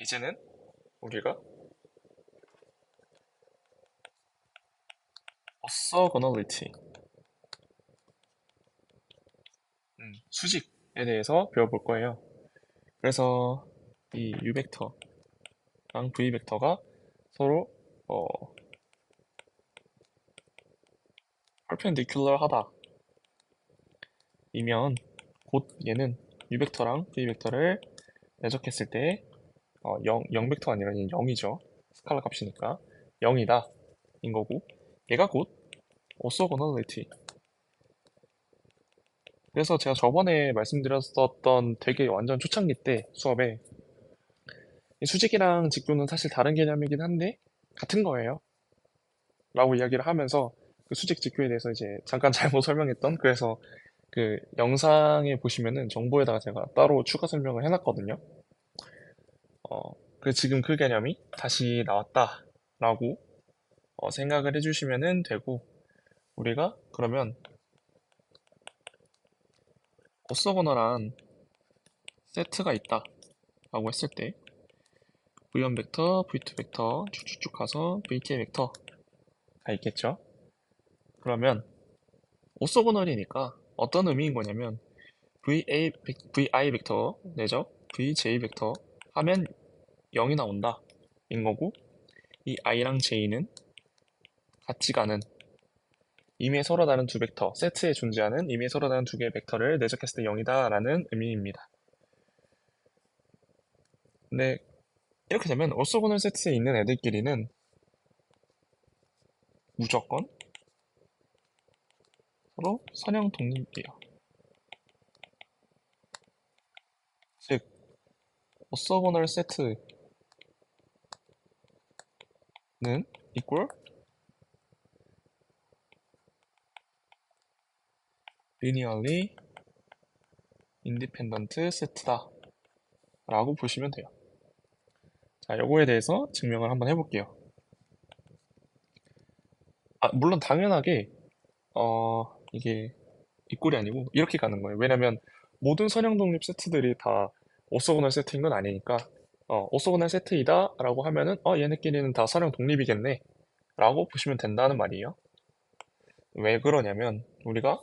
이제는 우리가 orthogonality, 수직에 대해서 배워볼 거예요. 그래서 이 u 벡터랑 v 벡터가 서로 perpendicular하다 이면 곧 얘는 u 벡터랑 v 벡터를 내적했을 때 0 벡터가 아니라 얘는 0이죠. 스칼라 값이니까 0이다 인 거고, 얘가 곧 orthogonality. 그래서 제가 저번에 말씀드렸었던 되게 완전 초창기 때 수업에 이 수직이랑 직교는 사실 다른 개념이긴 한데 같은 거예요 라고 이야기를 하면서 그 수직 직교에 대해서 이제 잠깐 잘못 설명했던, 그래서 그 영상에 보시면은 정보에다가 제가 따로 추가 설명을 해놨거든요. 그래서 지금 그 개념이 다시 나왔다라고 생각을 해주시면 되고, 우리가 그러면 오소거너란 세트가 있다 라고 했을 때 v1 벡터, v2 벡터 쭉쭉쭉 가서 vk 벡터가 있겠죠. 그러면 오소고널이니까 어떤 의미인 거냐면 vi 벡터 내적 vj 벡터 하면 0이 나온다 인 거고, 이 i랑 j는 같이 가는 임의에 서로 다른 두 벡터, 세트에 존재하는 임의에 서로 다른 두 개의 벡터를 내적했을 때 0이다 라는 의미입니다. 근데 이렇게 되면 오소고널 세트에 있는 애들끼리는 무조건 서로 선형 독립이에요. 즉 오소고널 세트는 equal linearly independent set다 라고 보시면 돼요. 자, 요거에 대해서 증명을 한번 해볼게요. 물론 당연하게 이게 이꼴이 아니고 이렇게 가는 거예요. 왜냐면 모든 선형 독립 세트들이 다 오소고널 세트인 건 아니니까, 오소고널 세트이다 라고 하면은 얘네끼리는 다 선형 독립이겠네 라고 보시면 된다는 말이에요. 왜 그러냐면 우리가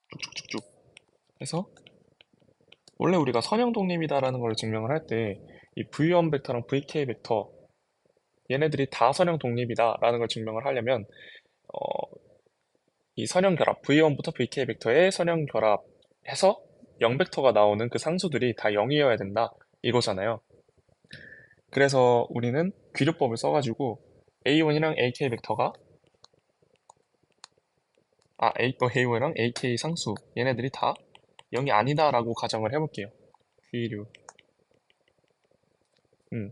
쭉쭉쭉쭉 해서 원래 우리가 선형 독립이다라는 걸 증명을 할 때 이 v1 벡터랑 vk 벡터 얘네들이 다 선형 독립이다라는 걸 증명을 하려면 어, 이 선형 결합 v1부터 vk 벡터의 선형 결합해서 0 벡터가 나오는 그 상수들이 다 0이어야 된다 이거잖아요. 그래서 우리는 귀류법을 써가지고 a1이랑 ak 벡터가 a1이랑 ak 상수 얘네들이 다 0이 아니다라고 가정을 해볼게요. 귀류. 음.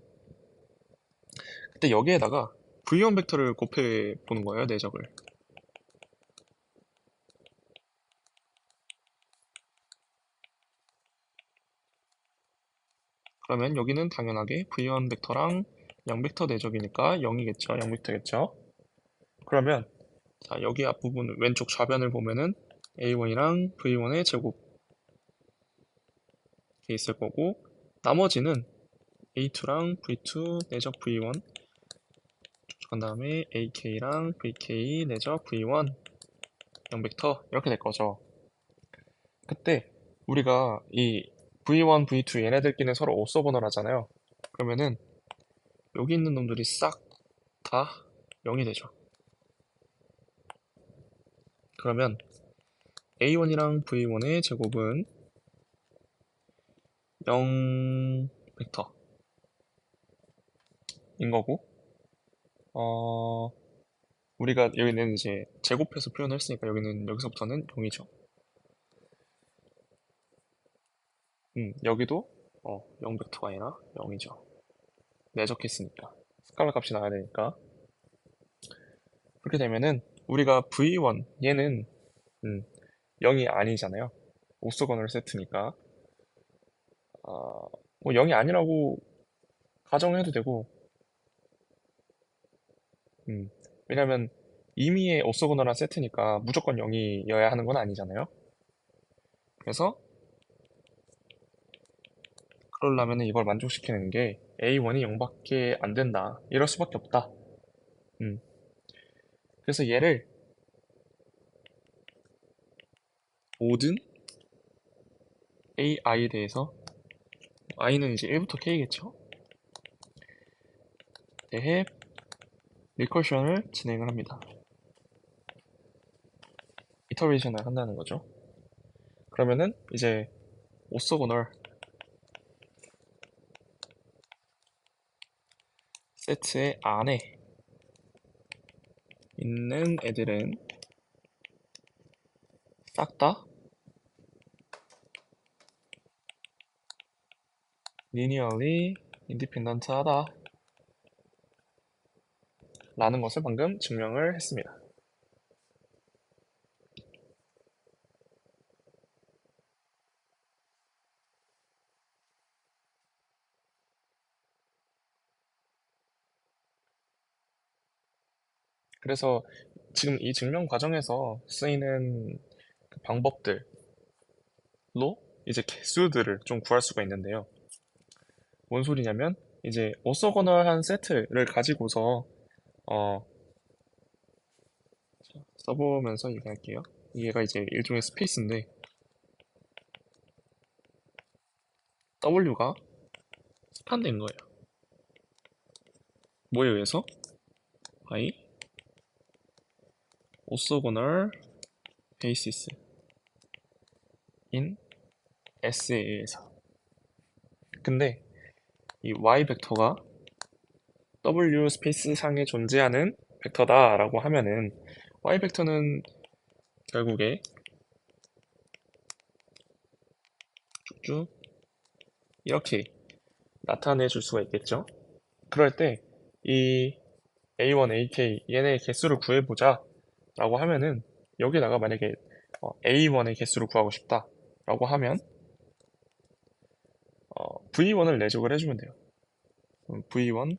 그때 여기에다가 v1 벡터를 곱해 보는 거예요, 내적을. 그러면 여기는 당연하게 v1 벡터랑 0 벡터 내적이니까 0이겠죠. 0 벡터겠죠. 그러면 자, 여기 앞부분 왼쪽 좌변을 보면은 a1이랑 v1의 제곱 이렇게 있을 거고, 나머지는 a2랑 v2 내적 v1, 그 다음에 ak랑 vk 내적 v1 0 벡터 이렇게 될 거죠. 그때 우리가 이 v1, v2 얘네들끼리는 서로 오소버널 하잖아요. 그러면은 여기 있는 놈들이 싹 다 0이 되죠. 그러면 a1이랑 v1의 제곱은 0 벡터인 거고, 우리가 여기는 이제 제곱해서 표현을 했으니까 여기는 여기서부터는 0이죠. 여기도 0 벡터가 아니라 0이죠. 내적했으니까 스칼라 값이 나와야 되니까. 그렇게 되면은 우리가 v1 얘는 0이 아니잖아요. 오소거널 세트니까 뭐 0이 아니라고 가정해도 되고, 왜냐면 임의의 오소거널한 세트니까 무조건 0이어야 하는 건 아니잖아요. 그래서 그러려면 이걸 만족시키는 게 A1이 0밖에 안 된다. 이럴 수밖에 없다. 음. 그래서 얘를 모든 AI에 대해서 I는 이제 1부터 K겠죠? 대해 리커션을 진행을 합니다. 이터레이션을 한다는 거죠. 그러면은 이제 오소고널 세트의 안에 있는 애들은 싹 다 linearly independent하다 라는 것을 방금 증명을 했습니다. 그래서 지금 이 증명 과정에서 쓰이는 그 방법들로 이제 개수들을 좀 구할 수가 있는데요. 뭔 소리냐면 이제 오소고널한 세트를 가지고서 어, 써보면서 얘기할게요. 얘가 이제 일종의 스페이스인데 W가 스판된 거예요. 뭐에 의해서? by orthogonal basis in S에 의해서. 근데 이 y 벡터가 W 스페이스 상에 존재하는 벡터다라고 하면은 y 벡터는 결국에 쭉쭉 이렇게 나타내 줄 수가 있겠죠. 그럴 때 이 A1, AK 얘네 개수를 구해보자 라고 하면은 여기다가 만약에 A1의 개수를 구하고 싶다 라고 하면 V1을 내적을 해주면 돼요. V1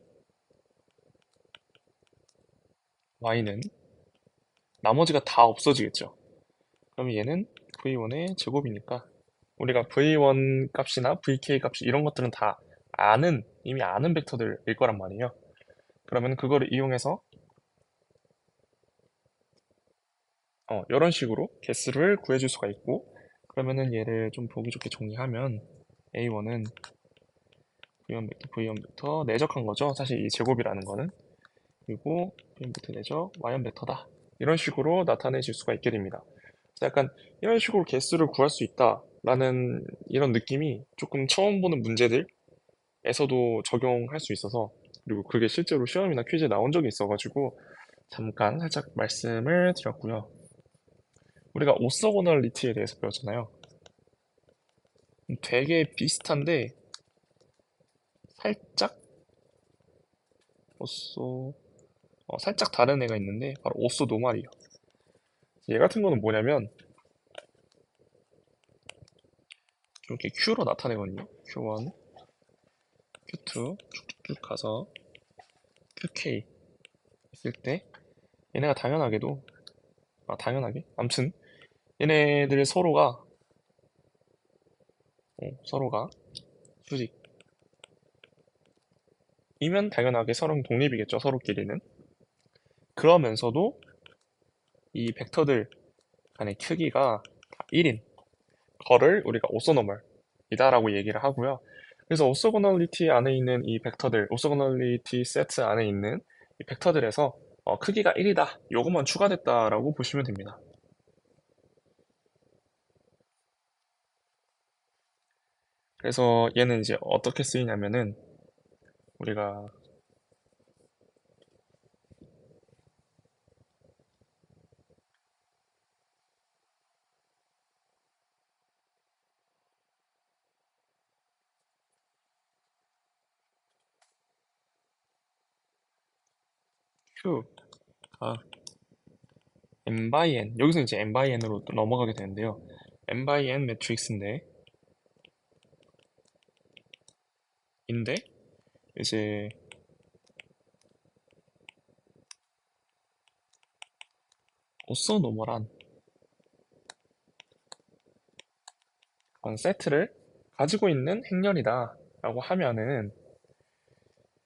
Y는 나머지가 다 없어지겠죠. 그럼 얘는 V1의 제곱이니까 우리가 V1 값이나 VK 값이 이런 것들은 다 이미 아는 벡터들일 거란 말이에요. 그러면 그거를 이용해서 이런 식으로 개수를 구해줄 수가 있고 그러면은 얘를 좀 보기 좋게 정리하면 A1은 V1 벡터, V1 벡터 내적한 거죠. 사실 이 제곱이라는 거는. 그리고 V1 벡터 내적 Y1 벡터다. 이런 식으로 나타내실 수가 있게 됩니다. 그래서 약간 이런 식으로 개수를 구할 수 있다라는 이런 느낌이 조금 처음 보는 문제들에서도 적용할 수 있어서 그리고 그게 실제로 시험이나 퀴즈에 나온 적이 있어가지고 잠깐 살짝 말씀을 드렸고요. 우리가 오서고널리티에 대해서 배웠잖아요. 되게 비슷한데 살짝 오쏘 살짝 다른 애가 있는데 바로 오쏘 노말이에요. 얘 같은 거는 뭐냐면 좀 이렇게 Q로 나타내거든요. Q1, Q2 쭉쭉쭉 가서 QK 있을 때 얘네가 당연하게 아무튼 얘네들 서로가 수직이면 당연하게 서로 독립이겠죠. 서로끼리는. 그러면서도 이 벡터들 간의 크기가 다 1인 거를 우리가 오소노멀이다라고 얘기를 하고요. 그래서 오소고널리티 안에 있는 이 벡터들, 오소고널리티 세트 안에 있는 이 벡터들에서 크기가 1이다. 요것만 추가됐다라고 보시면 됩니다. 그래서 얘는 이제 어떻게 쓰이냐면은 우리가 Q가 n by n 여기서 이제 n by n으로 넘어가게 되는데요. n by n 매트릭스인데 이제 오소노멀한 그런 세트를 가지고 있는 행렬이다 라고 하면은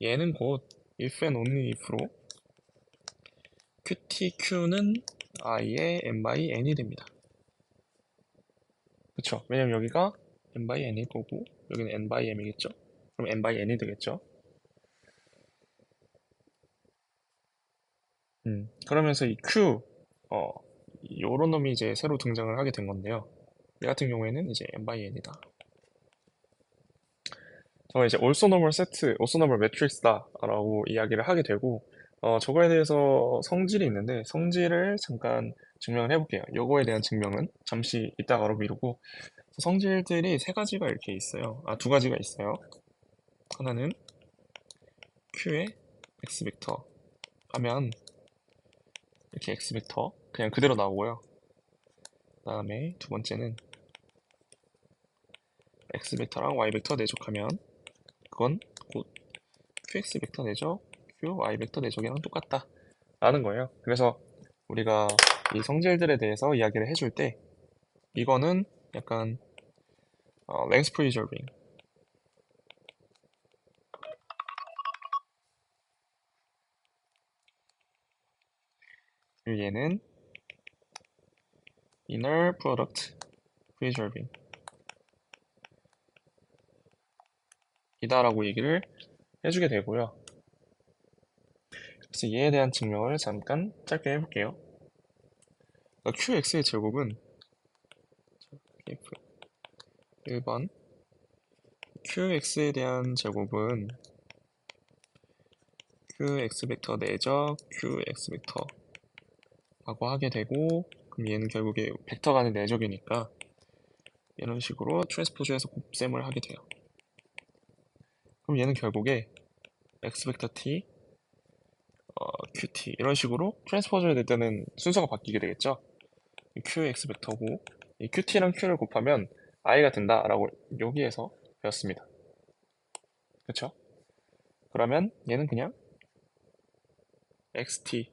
얘는 곧 if and only if로 qtq는 i의 n by n이 됩니다. 그쵸? 왜냐면 여기가 n by n일 거고 여기는 n by m이겠죠? 그럼 n by n이 되겠죠? 그러면서 이 q 요런 놈이 이제 새로 등장을 하게 된 건데요. 얘 같은 경우에는 이제 n by n이다. 저가 이제 also normal set, also normal matrix다 라고 이야기를 하게 되고 저거에 대해서 성질이 있는데 성질을 잠깐 증명을 해볼게요. 요거에 대한 증명은 잠시 이따가로 미루고 성질들이 세 가지가 이렇게 있어요. 두 가지가 있어요. 하나는 Q의 X 벡터 하면 이렇게 X 벡터 그냥 그대로 나오고요. 그 다음에 두 번째는 X 벡터랑 Y 벡터 내족하면 그건 곧 QX 벡터 내적, QY 벡터 내적이랑 똑같다 라는 거예요. 그래서 우리가 이 성질들에 대해서 이야기를 해줄 때 이거는 약간 length preserving 그리고 얘는 inner product preserving 이다라고 얘기를 해주게 되고요. 그래서 얘에 대한 증명을 잠깐 짧게 해볼게요. QX의 제곱은 1번 QX에 대한 제곱은 QX 벡터 내적 QX 벡터라고 하게 되고 그럼 얘는 결국에 벡터 간의 내적이니까 이런 식으로 트랜스포즈해서 곱셈을 하게 돼요. 그럼 얘는 결국에 X 벡터 T, QT 이런 식으로 트랜스포즈를 낼 때는 순서가 바뀌게 되겠죠. QX 벡터고 이 QT랑 Q를 곱하면 I가 된다라고 여기에서 배웠습니다. 그쵸? 그러면 얘는 그냥 XT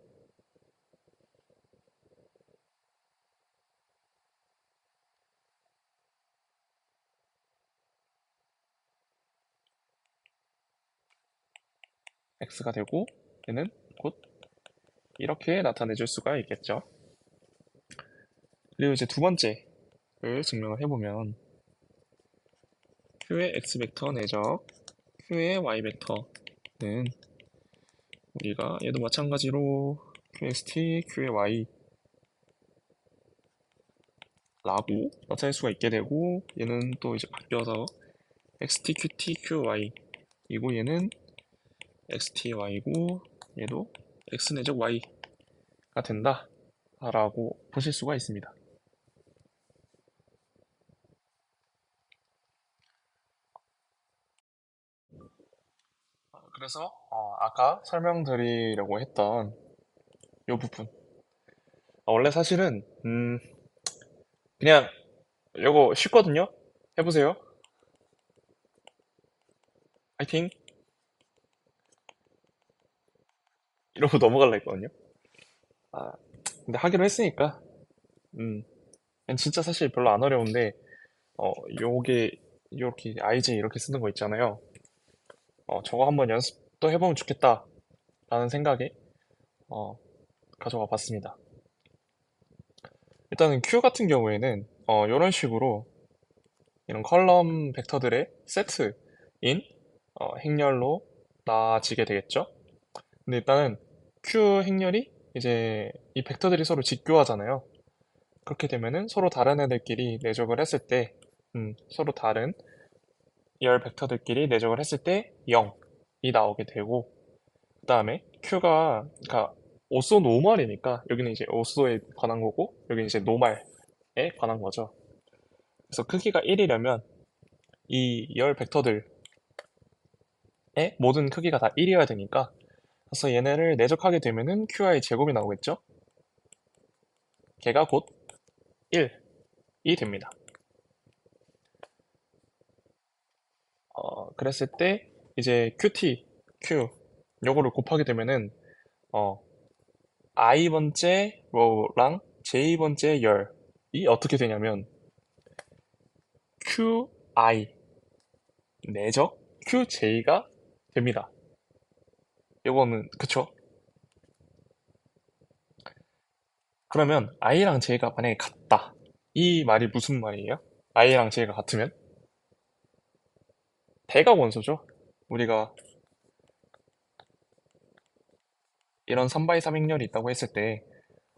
X가 되고 얘는 곧 이렇게 나타내줄 수가 있겠죠. 그리고 이제 두 번째를 증명을 해보면 Q의 X 벡터 내적 Q의 Y 벡터는 우리가 얘도 마찬가지로 QXT, Q의 Y 라고 나타낼 수가 있게 되고 얘는 또 이제 바뀌어서 XT, QT, QY 이고 얘는 XT, Y고 얘도 X 내적 Y가 된다 라고 보실 수가 있습니다. 그래서 아까 설명드리려고 했던 이 부분 원래 사실은 그냥 이거 쉽거든요. 해보세요. 파이팅 이러고 넘어갈라 했거든요. 아, 근데 하기로 했으니까 음, 그냥 진짜 사실 별로 안 어려운데 요게 이렇게 IJ 이렇게 쓰는 거 있잖아요. 저거 한번 연습도 해보면 좋겠다 라는 생각에 어, 가져와 봤습니다. 일단은 Q 같은 경우에는 이런 식으로 이런 컬럼 벡터들의 세트인 행렬로 나아지게 되겠죠. 근데 일단은 Q 행렬이 이제 이 벡터들이 서로 직교하잖아요. 그렇게 되면은 서로 다른 애들끼리 내적을 했을 때 서로 다른 열 벡터들끼리 내적을 했을 때 0이 나오게 되고 그 다음에 Q가 그러니까 오소 노멀이니까 여기는 이제 오소에 관한 거고 여기는 이제 노말에 관한 거죠. 그래서 크기가 1이려면 이 열 벡터들의 모든 크기가 다 1이어야 되니까 그래서 얘네를 내적하게 되면은 QI 제곱이 나오겠죠? 걔가 곧 1이 됩니다. 그랬을 때 이제 QT, Q 요거를 곱하게 되면은 i번째 로우랑 j번째 열이 어떻게 되냐면 QI 내적 QJ가 됩니다. 이거는 그쵸? 그러면 I랑 J가 만약에 같다. 이 말이 무슨 말이에요? I랑 J가 같으면 대가 원소죠. 우리가 이런 3x3 행렬이 있다고 했을 때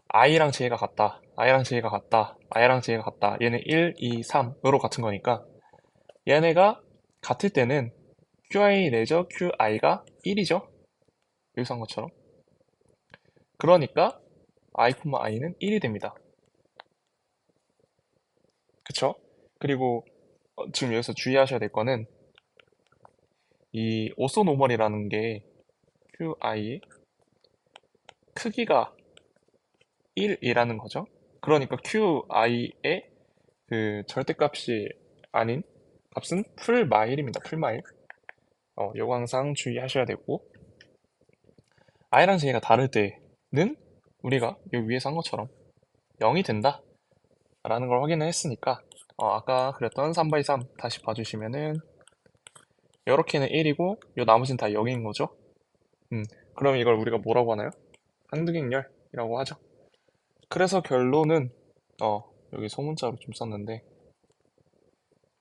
I랑 J가 같다. I랑 J가 같다. I랑 J가 같다. 얘는 1, 2, 3으로 같은 거니까 얘네가 같을 때는 QI 내죠. QI가 1이죠. 여기서 한 것처럼. 그러니까 I, I는 1이 됩니다. 그쵸? 그리고 지금 여기서 주의하셔야 될 거는 이 오소노멀이라는 게 QI의 크기가 1이라는 거죠. 그러니까 QI의 그 절대값이 아닌 값은 풀마일입니다. 풀마일. 요거 항상 주의하셔야 되고 i랑 j가 다를 때는 우리가 여기 위에서 한 것처럼 0이 된다 라는 걸 확인을 했으니까 아까 그랬던 3x3 다시 봐주시면은 요렇게는 1이고 요 나머지는 다 0인 거죠. 그럼 이걸 우리가 뭐라고 하나요? 항등행렬이라고 하죠. 그래서 결론은 여기 소문자로 좀 썼는데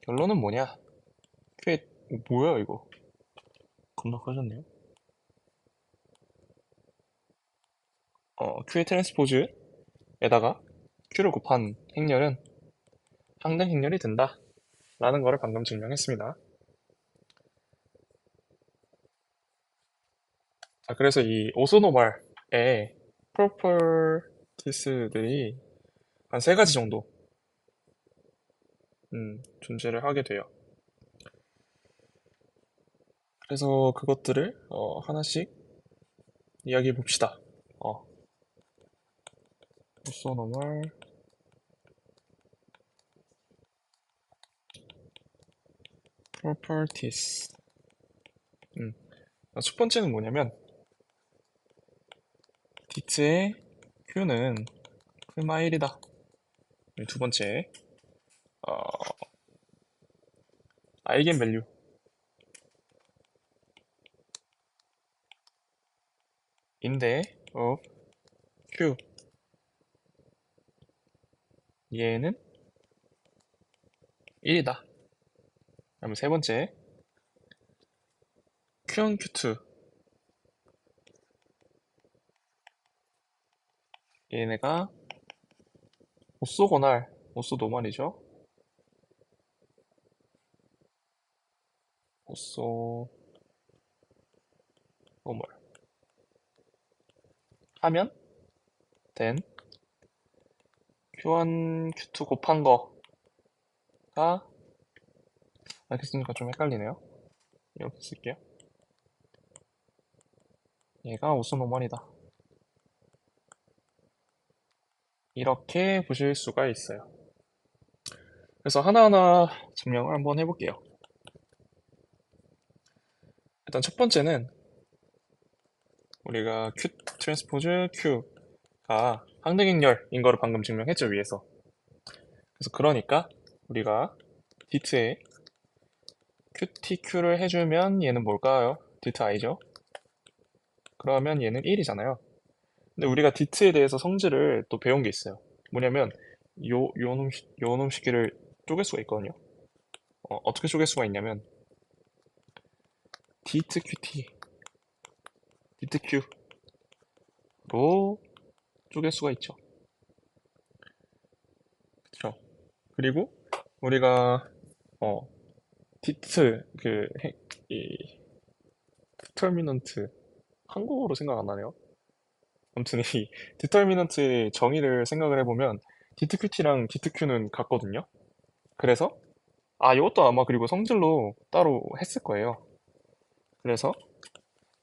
결론은 뭐냐? 꽤 뭐야 이거? 겁나 커졌네요. Q의 트랜스포즈에다가 Q를 곱한 행렬은 항등 행렬이 된다 라는 거를 방금 증명했습니다. 자, 그래서 이 오소노말의 프로퍼티스들이 한 세 가지 정도 존재를 하게 돼요. 그래서 그것들을 하나씩 이야기해 봅시다. 오소노말 properties. 첫 번째는 뭐냐면 디트의 Q는 풀마 1이다. 두 번째 아이겐밸류 인데 of Q 얘는 1이다. 그다음에 세 번째 Q1, Q2 얘네가 오쏘고날 오쏘노멀이죠. 오쏘노멀 하면 then Q1, Q2 곱한 거가 이렇게 쓰니까 좀 헷갈리네요. 이렇게 쓸게요. 얘가 오쏘노멀이다. 이렇게 보실 수가 있어요. 그래서 하나하나 증명을 한번 해볼게요. 일단 첫 번째는 우리가 Q 트랜스포즈 Q가 항등행렬인 거를 방금 증명했죠, 위에서. 그래서 그러니까 우리가 디트에 QTQ를 해주면 얘는 뭘까요? 디트 i죠? 그러면 얘는 1이잖아요. 근데 우리가 디트에 대해서 성질을 또 배운 게 있어요. 뭐냐면 요놈 시기를 쪼갤 수가 있거든요. 어떻게 쪼갤 수가 있냐면 디트 QT, 디트 Q로 쪼갤 수가 있죠. 그쵸? 그리고 우리가 디트 이 디터미넌트 한국어로 생각 안 나네요. 아무튼 이 디터미넌트의 정의를 생각을 해보면 디트 QT랑 디트 Q는 같거든요. 그래서 이것도 아마 그리고 성질로 따로 했을 거예요. 그래서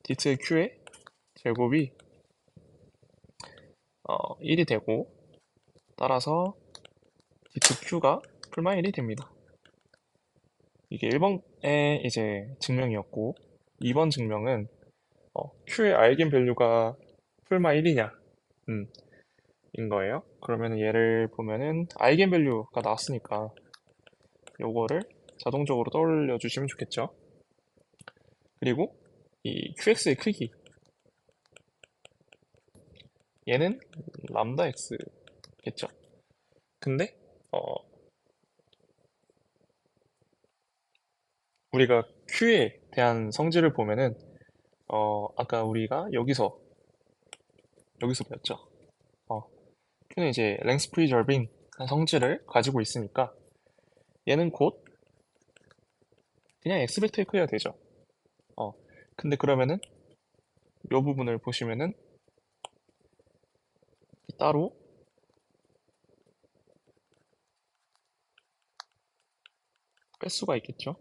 디트 Q의 제곱이 1이 되고 따라서 디트 Q가 풀마 1이 됩니다. 이게 1번의 이제 증명이었고 2번 증명은 Q의 아이겐밸류가 풀마 1이냐 인 거예요. 그러면 얘를 보면은 아이겐밸류가 나왔으니까 요거를 자동적으로 떠올려 주시면 좋겠죠. 그리고 이 QX의 크기, 얘는 람다 X겠죠? 근데 우리가 Q에 대한 성질을 보면은 아까 우리가 여기서 배웠죠. 어, Q는 이제 랭스 프리저빙 한 성질을 가지고 있으니까 얘는 곧 그냥 X 벡터의 크기가 되죠. 어, 근데 그러면은 이 부분을 보시면은 따로 뺄 수가 있겠죠.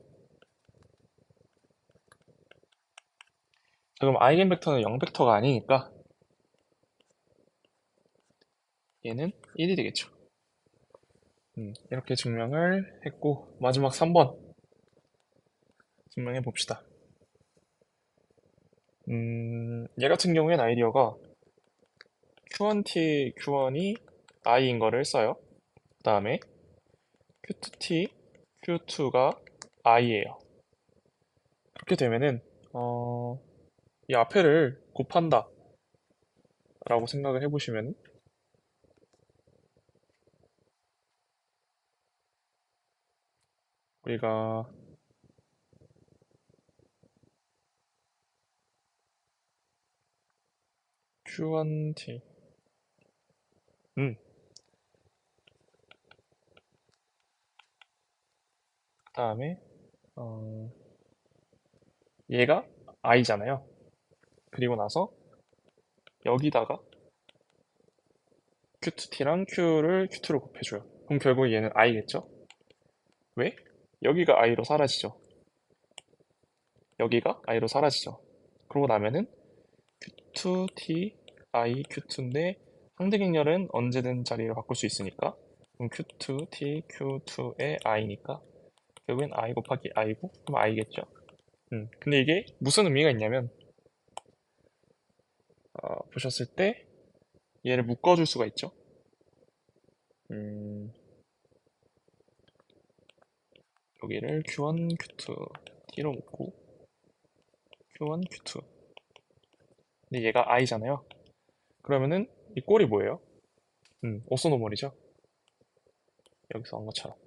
자, 그럼 아이겐 벡터는 0벡터가 아니니까 얘는 1이 되겠죠. 이렇게 증명을 했고 마지막 3번 증명해 봅시다. 얘 같은 경우엔 아이디어가 Q1T, Q1이 I인 거를 써요. 그 다음에 Q2T, Q2가 I예요. 그렇게 되면은 이 앞에를 곱한다 라고 생각을 해보시면 우리가 Q1T 그 다음에 얘가 I잖아요. 그리고 나서 여기다가 Q2T랑 Q를 Q2로 곱해줘요. 그럼 결국 얘는 I겠죠? 왜? 여기가 I로 사라지죠. 여기가 I로 사라지죠. 그러고 나면은 Q2T, I, Q2인데 항등행렬은 언제든 자리를 바꿀 수 있으니까 그럼 Q2T, Q2의 I니까 결국엔 I 곱하기 I고 그럼 I겠죠. 근데 이게 무슨 의미가 있냐면 보셨을 때 얘를 묶어줄 수가 있죠. 음, 여기를 Q1, Q2, T로 묶고 Q1, Q2 근데 얘가 I잖아요. 그러면은 이 꼴이 뭐예요? 오소노멀이죠. 여기서 한 것처럼.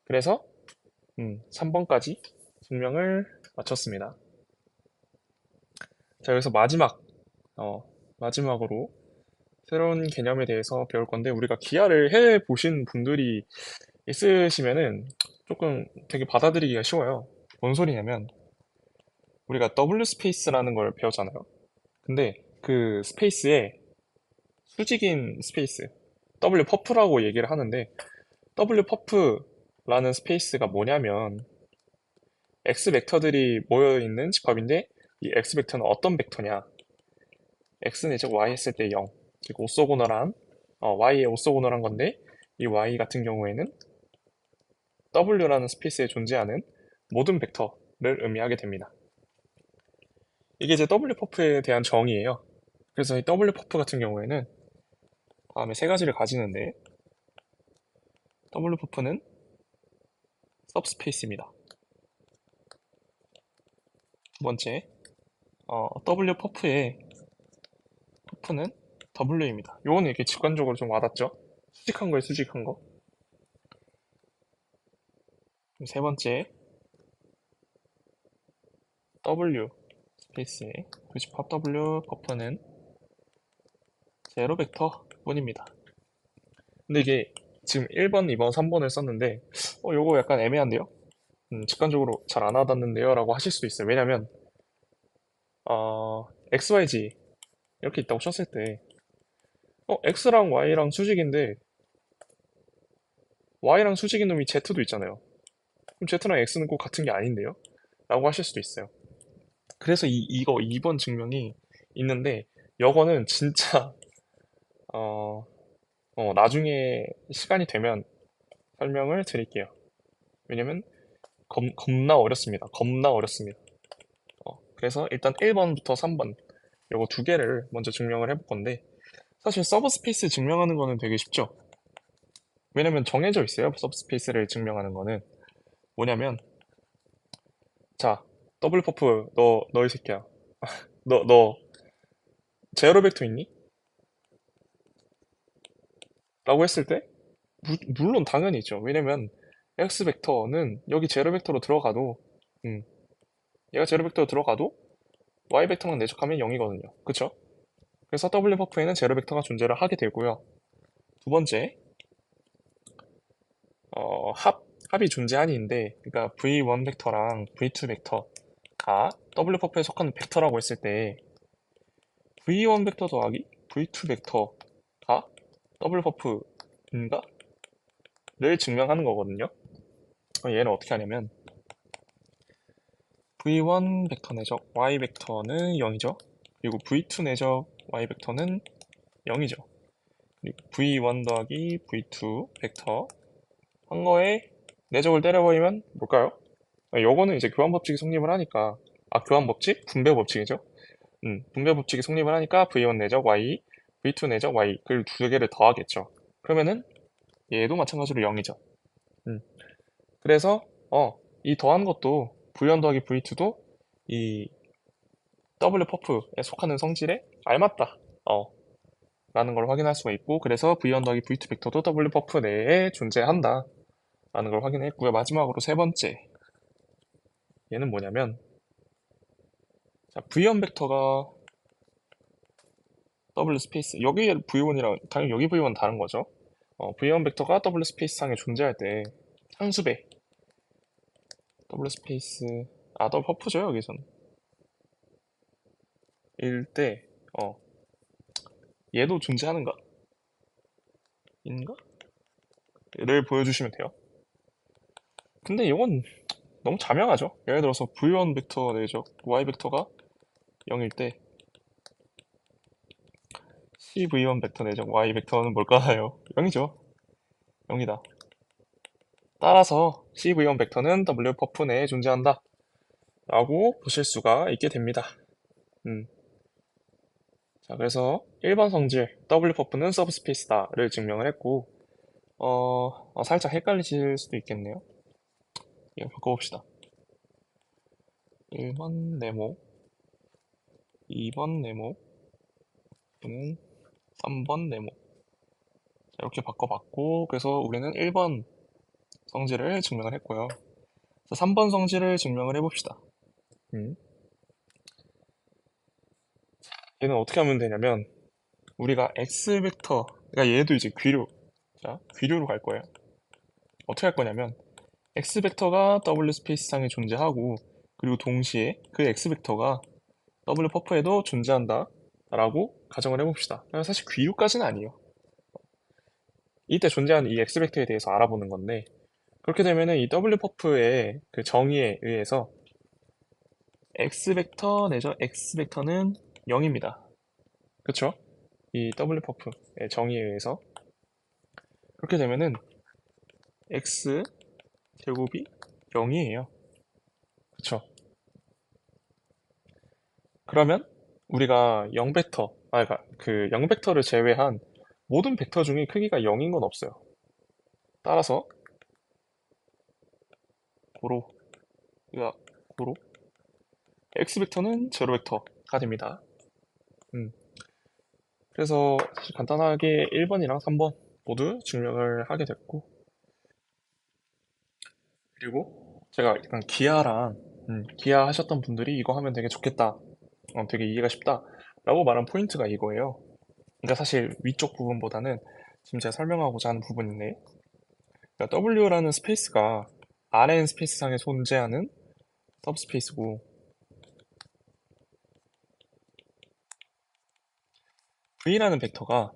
그래서 3번까지 증명을 마쳤습니다. 자, 여기서 마지막으로 새로운 개념에 대해서 배울 건데, 우리가 기하를 해 보신 분들이 있으시면은 조금 되게 받아들이기가 쉬워요. 뭔 소리냐면, 우리가 W 스페이스라는 걸 배웠잖아요. 근데 그 스페이스에 수직인 스페이스, W 퍼프라고 얘기를 하는데, W 퍼프라는 스페이스가 뭐냐면, X 벡터들이 모여있는 집합인데, 이 X 벡터는 어떤 벡터냐? X는 즉 Y 했을 때 0, 즉 오소고널한 Y의 오소고널한 건데 이 Y 같은 경우에는 W라는 스페이스에 존재하는 모든 벡터를 의미하게 됩니다. 이게 이제 W 퍼프에 대한 정의예요. 그래서 이 W 퍼프 같은 경우에는 다음에 세 가지를 가지는데 W 퍼프는 सब스페이스입니다. 두 번째, W 퍼프는 W입니다. 요거는 이렇게 직관적으로 좀 와닿죠? 수직한 거에 수직한 거. 세 번째, W 스페이스의 교집합 W 버퍼는 제로 벡터 뿐입니다. 근데 이게 지금 1번, 2번, 3번을 썼는데 요거 약간 애매한데요? 직관적으로 잘 안 와닿는데요? 라고 하실 수도 있어요. 왜냐면 XYZ 이렇게 있다고 쳤을 때 X랑 Y랑 수직인데 Y랑 수직인 놈이 Z도 있잖아요. 그럼 Z랑 X는 꼭 같은 게 아닌데요? 라고 하실 수도 있어요. 그래서 이거 2번 증명이 있는데 요거는 진짜 나중에 시간이 되면 설명을 드릴게요. 왜냐면 겁나 어렵습니다. 겁나 어렵습니다. 그래서 일단 1번부터 3번 요거 두 개를 먼저 증명을 해볼 건데 사실 서브스페이스 증명하는 거는 되게 쉽죠. 왜냐면 정해져 있어요. 서브스페이스를 증명하는 거는 뭐냐면 자 더블 퍼프, 너 이 새끼야. 너 제로 벡터 있니? 라고 했을 때 물론 당연히 있죠. 왜냐면 x 벡터는 여기 제로 벡터로 들어가도 음, 얘가 제로 벡터로 들어가도 y 벡터만 내적하면 0이거든요. 그쵸? 그래서 w 버프에는 제로 벡터가 존재를 하게 되고요. 두 번째, 합이 존재하니인데, 그러니까 v1 벡터랑 v2 벡터가 w 버프에 속하는 벡터라고 했을 때 v1 벡터 더하기 v2 벡터가 w 버프인가? 를 증명하는 거거든요. 얘는 어떻게 하냐면 v1 벡터 내적 y 벡터는 0이죠. 그리고 v2 내적 y 벡터는 0이죠. 그리고 v1 더하기 v2 벡터 한 거에 내적을 때려버리면 뭘까요? 요거는 이제 교환법칙이 성립을 하니까 교환법칙? 분배법칙이죠. 분배법칙이 성립을 하니까 v1 내적 y, v2 내적 y 그 두 개를 더하겠죠. 그러면은 얘도 마찬가지로 0이죠. 그래서 이 더한 것도 v1 더하기 v2도 이 W 퍼프에 속하는 성질에 알맞다. 라는 걸 확인할 수가 있고 그래서 v1 더하기 v2 벡터도 W 퍼프 내에 존재한다. 라는 걸 확인했고요. 마지막으로 세 번째 얘는 뭐냐면 자, v1 벡터가 W 스페이스 여기 v1이랑 당연히 여기 v1은 다른 거죠. v1 벡터가 W 스페이스 상에 존재할 때 상수배 W 스페이스 W 퍼프죠 여기선 일 때 얘도 존재하는가? 인가? 를 보여주시면 돼요. 근데 이건 너무 자명하죠? 예를 들어서 v1 벡터 내적 y 벡터가 0일 때 cv1 벡터 내적 y 벡터는 뭘까요? 0이죠. 0이다. 따라서 cv1 벡터는 w 퍼프 내에 존재한다. 라고 보실 수가 있게 됩니다. 음. 자, 그래서 1번 성질 w 퍼프는 서브스페이스다를 증명을 했고 살짝 헷갈리실 수도 있겠네요. 이거 바꿔봅시다. 1번 네모 2번 네모 는 3번 네모 자, 이렇게 바꿔봤고 그래서 우리는 1번 성질을 증명을 했고요. 자, 3번 성질을 증명을 해봅시다. 얘는 어떻게 하면 되냐면 우리가 x 벡터 그러니까 얘도 이제 귀류 자 귀류로 갈 거예요. 어떻게 할 거냐면 x 벡터가 w 스페이스 상에 존재하고 그리고 동시에 그 x 벡터가 w 퍼프에도 존재한다 라고 가정을 해봅시다. 사실 귀류까지는 아니에요. 이때 존재하는 이 x 벡터에 대해서 알아보는 건데 그렇게 되면은 이 w 퍼프의 그 정의에 의해서 x 벡터 내죠 x 벡터는 0입니다. 그쵸? 이 w 퍼프의 정의에 의해서 그렇게 되면은 x 제곱이 0이에요. 그쵸? 그러면 우리가 0벡터, 그러니까 그 0벡터를 제외한 모든 벡터 중에 크기가 0인 건 없어요. 따라서 고로, 우리가 고로 x 벡터는 제로 벡터가 됩니다. 그래서 사실 간단하게 1번이랑 3번 모두 증명을 하게 됐고 그리고 제가 약간 기아 하셨던 분들이 이거 하면 되게 좋겠다. 되게 이해가 쉽다. 라고 말한 포인트가 이거예요. 그러니까 사실 위쪽 부분보다는 지금 제가 설명하고자 하는 부분인데 그러니까 W라는 스페이스가 Rn 스페이스 상에 존재하는 서브스페이스고 V라는 벡터가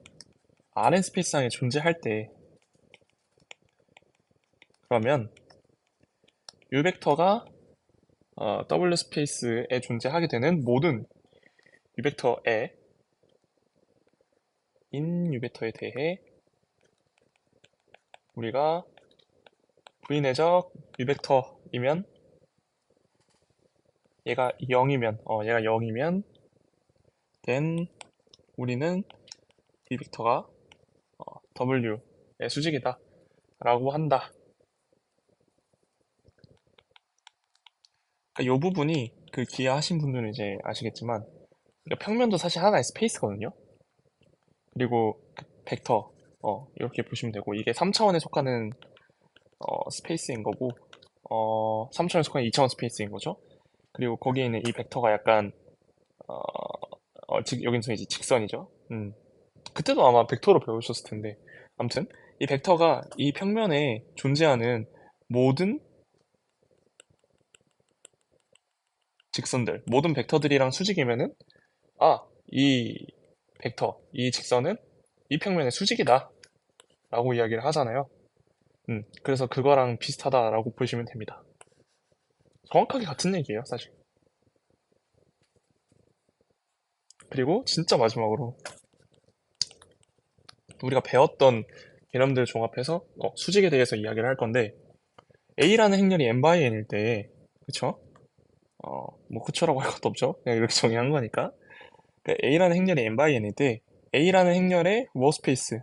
Rn 스페이스 상에 존재할 때 그러면 이 벡터가 W 스페이스에 존재하게 되는 모든 유 벡터에 유 벡터에 대해 우리가 V 내적 유 벡터이면 얘가 0이면 then 우리는 이 벡터가 W의 수직이다 라고 한다. 그러니까 이 부분이 그 기아 하신 분들은 이제 아시겠지만 그러니까 평면도 사실 하나의 스페이스거든요. 그리고 그 벡터 이렇게 보시면 되고 이게 3차원에 속하는 스페이스인 거고 3차원에 속하는 2차원 스페이스인 거죠. 그리고 거기에 있는 이 벡터가 약간 어, 여기서 이제 직선이죠. 그때도 아마 벡터로 배우셨을 텐데 아무튼 이 벡터가 이 평면에 존재하는 모든 직선들, 모든 벡터들이랑 수직이면은 이 벡터, 이 직선은 이 평면의 수직이다 라고 이야기를 하잖아요. 그래서 그거랑 비슷하다라고 보시면 됩니다. 정확하게 같은 얘기예요, 사실. 그리고 진짜 마지막으로 우리가 배웠던 개념들을 종합해서 수직에 대해서 이야기를 할 건데 A라는 행렬이 n by n일 때 그쵸? 뭐 그쵸?라고 할 것도 없죠. 그냥 이렇게 정의한 거니까. 그러니까 A라는 행렬이 n by n일 때 A라는 행렬의 워스페이스의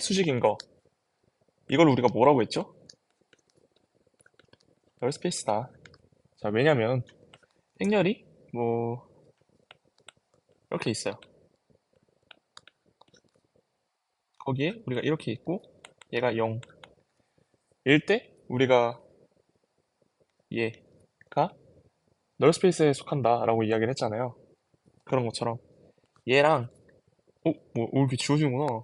수직인 거 이걸 우리가 뭐라고 했죠? 널스페이스다. 자, 왜냐면 행렬이 뭐 이렇게 있어요. 거기에 우리가 이렇게 있고 얘가 0일 때 우리가 얘가 널스페이스에 속한다라고 이야기를 했잖아요. 그런 것처럼 얘랑 뭐 이렇게 지워지는구나.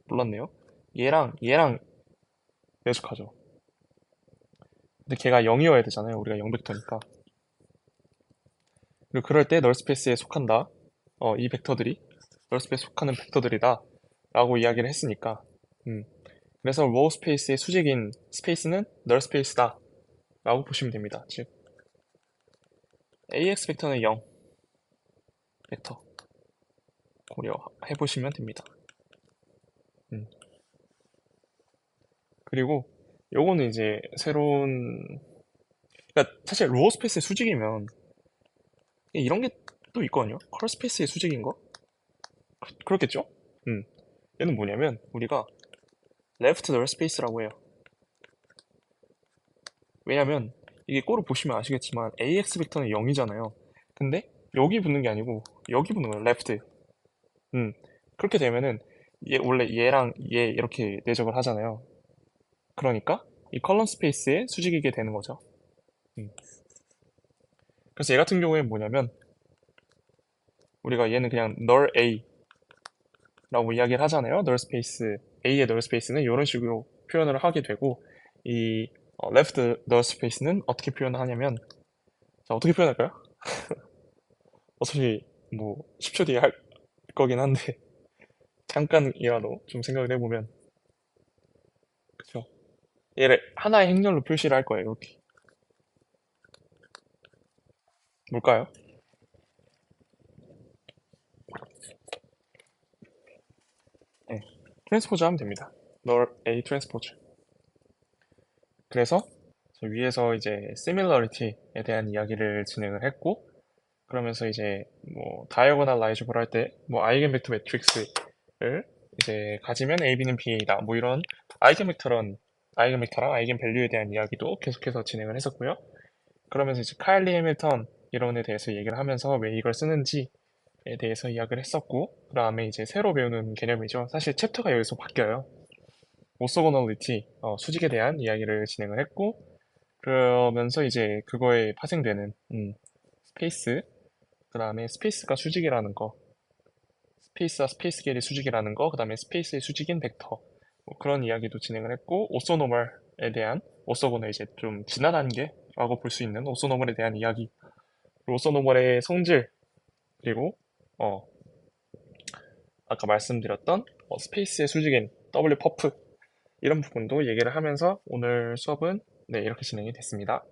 몰랐네요. 얘랑 내속하죠. 근데 걔가 0이어야 되잖아요. 우리가 0벡터니까. 그리고 그럴 때 널스페이스에 속한다. 이 벡터들이 널스페이스에 속하는 벡터들이다. 라고 이야기를 했으니까. 음. 그래서 로우 스페이스의 수직인 스페이스는 널스페이스다. 라고 보시면 됩니다. 즉, AX 벡터는 0 벡터 고려해 보시면 됩니다. 음. 그리고 요거는 이제 새로운 그러니까 사실 로우 스페이스의 수직이면 이런 게 또 있거든요. 컬 스페이스의 수직인 거? 그렇겠죠? 음. 얘는 뭐냐면 우리가 레프트 널 스페이스라고 해요. 왜냐면 이게 꼴을 보시면 아시겠지만 AX 벡터는 0이잖아요. 근데 여기 붙는 게 아니고 여기 붙는 거예요. 레프트. 그렇게 되면은 원래 얘랑 얘 이렇게 내적을 하잖아요. 그러니까 이 컬럼 스페이스에 수직이게 되는 거죠. 음. 그래서 얘 같은 경우에는 뭐냐면 우리가 얘는 그냥 널 A라고 이야기를 하잖아요. 널 스페이스 A의 널 스페이스는 이런 식으로 표현을 하게 되고 이 left 널 스페이스는 어떻게 표현을 하냐면 자, 어떻게 표현할까요? 어차피 뭐 10초 뒤에 할 거긴 한데 잠깐이라도 좀 생각을 해보면 그쵸? 얘를 하나의 행렬로 표시를 할 거예요. 이렇게 뭘까요? 네. 트랜스포즈 하면 됩니다. 널 A 트랜스포즈. 그래서 저 위에서 이제 similarity에 대한 이야기를 진행을 했고 그러면서 이제 뭐 다이어고널 라이즈볼 할 때 뭐 아이겐벡터 매트릭스를 이제 가지면 A, B는 BA다 뭐 이런 아이겐벡터랑 아이겐밸류에 대한 이야기도 계속해서 진행을 했었고요. 그러면서 이제 카일리 해밀턴 이론에 대해서 얘기를 하면서 왜 이걸 쓰는지에 대해서 이야기를 했었고 그 다음에 이제 새로 배우는 개념이죠. 사실 챕터가 여기서 바뀌어요. 오소고널리티, 수직에 대한 이야기를 진행을 했고 그러면서 이제 그거에 파생되는 스페이스, 그 다음에 스페이스가 수직이라는 거, 스페이스와 스페이스 계열의 수직이라는 거, 그 다음에 스페이스의 수직인 벡터 뭐 그런 이야기도 진행을 했고 오소노멀에 대한 오소고는 이제 좀 지난 단계라고 볼 수 있는 오소노멀에 대한 이야기, 그리고 오소노멀의 성질 그리고 어, 아까 말씀드렸던 스페이스의 수직인 W 퍼프 이런 부분도 얘기를 하면서 오늘 수업은 네, 이렇게 진행이 됐습니다.